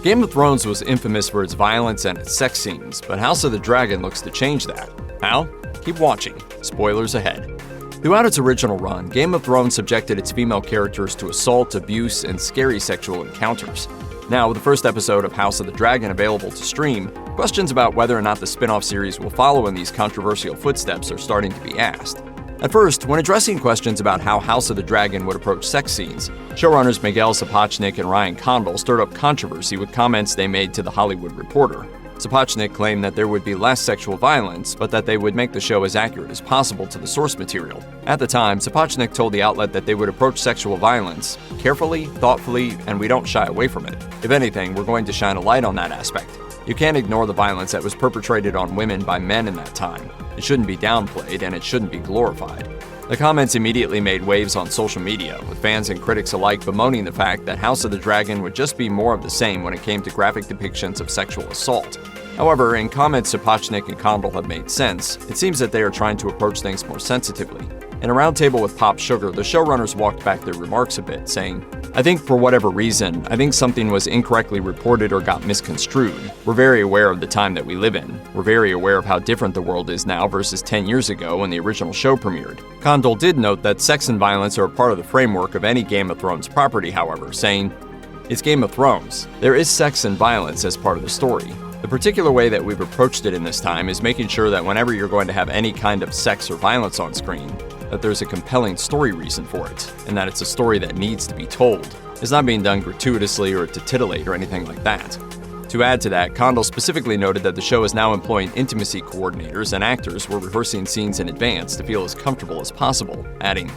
Game of Thrones was infamous for its violence and its sex scenes, but House of the Dragon looks to change that. How? Keep watching. Spoilers ahead. Throughout its original run, Game of Thrones subjected its female characters to assault, abuse, and scary sexual encounters. Now, with the first episode of House of the Dragon available to stream, questions about whether or not the spin-off series will follow in these controversial footsteps are starting to be asked. At first, when addressing questions about how House of the Dragon would approach sex scenes, showrunners Miguel Sapochnik and Ryan Condal stirred up controversy with comments they made to The Hollywood Reporter. Sapochnik claimed that there would be less sexual violence, but that they would make the show as accurate as possible to the source material. At the time, Sapochnik told the outlet that they would approach sexual violence carefully, thoughtfully, and we don't shy away from it. If anything, we're going to shine a light on that aspect. You can't ignore the violence that was perpetrated on women by men in that time. It shouldn't be downplayed, and it shouldn't be glorified. The comments immediately made waves on social media, with fans and critics alike bemoaning the fact that House of the Dragon would just be more of the same when it came to graphic depictions of sexual assault. However, in comments Sapochnik and Condal have made sense, it seems that they are trying to approach things more sensitively. In a roundtable with Pop Sugar, the showrunners walked back their remarks a bit, saying, "I think for whatever reason, I think something was incorrectly reported or got misconstrued. We're very aware of the time that we live in. We're very aware of how different the world is now versus 10 years ago when the original show premiered." Condal did note that sex and violence are a part of the framework of any Game of Thrones property, however, saying, "It's Game of Thrones. There is sex and violence as part of the story. The particular way that we've approached it in this time is making sure that whenever you're going to have any kind of sex or violence on screen, that there's a compelling story reason for it, and that it's a story that needs to be told. It's not being done gratuitously or to titillate or anything like that." To add to that, Condal specifically noted that the show is now employing intimacy coordinators, and actors were rehearsing scenes in advance to feel as comfortable as possible, adding,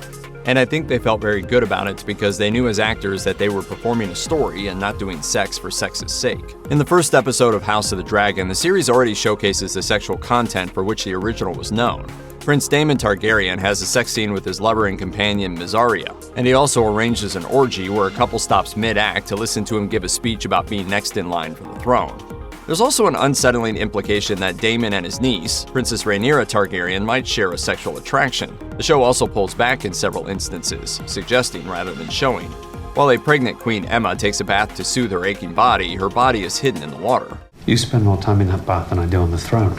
"And I think they felt very good about it because they knew as actors that they were performing a story and not doing sex for sex's sake." In the first episode of House of the Dragon, the series already showcases the sexual content for which the original was known. Prince Daemon Targaryen has a sex scene with his lover and companion Mysaria, and he also arranges an orgy where a couple stops mid-act to listen to him give a speech about being next in line for the throne. There's also an unsettling implication that Daemon and his niece, Princess Rhaenyra Targaryen, might share a sexual attraction. The show also pulls back in several instances, suggesting rather than showing. While a pregnant Queen Aemma takes a bath to soothe her aching body, her body is hidden in the water. You spend more time in that bath than I do on the throne.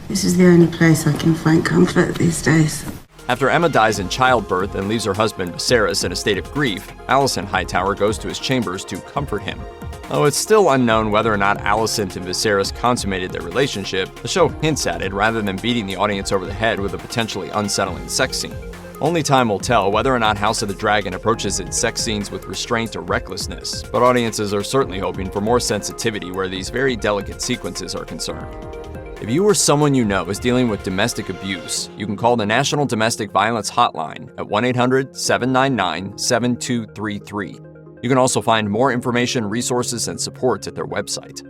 This is the only place I can find comfort these days. After Aemma dies in childbirth and leaves her husband Viserys in a state of grief, Alicent Hightower goes to his chambers to comfort him. Though it's still unknown whether or not Alicent and Viserys consummated their relationship, the show hints at it rather than beating the audience over the head with a potentially unsettling sex scene. Only time will tell whether or not House of the Dragon approaches its sex scenes with restraint or recklessness, but audiences are certainly hoping for more sensitivity where these very delicate sequences are concerned. If you or someone you know is dealing with domestic abuse, you can call the National Domestic Violence Hotline at 1-800-799-7233. You can also find more information, resources, and support at their website.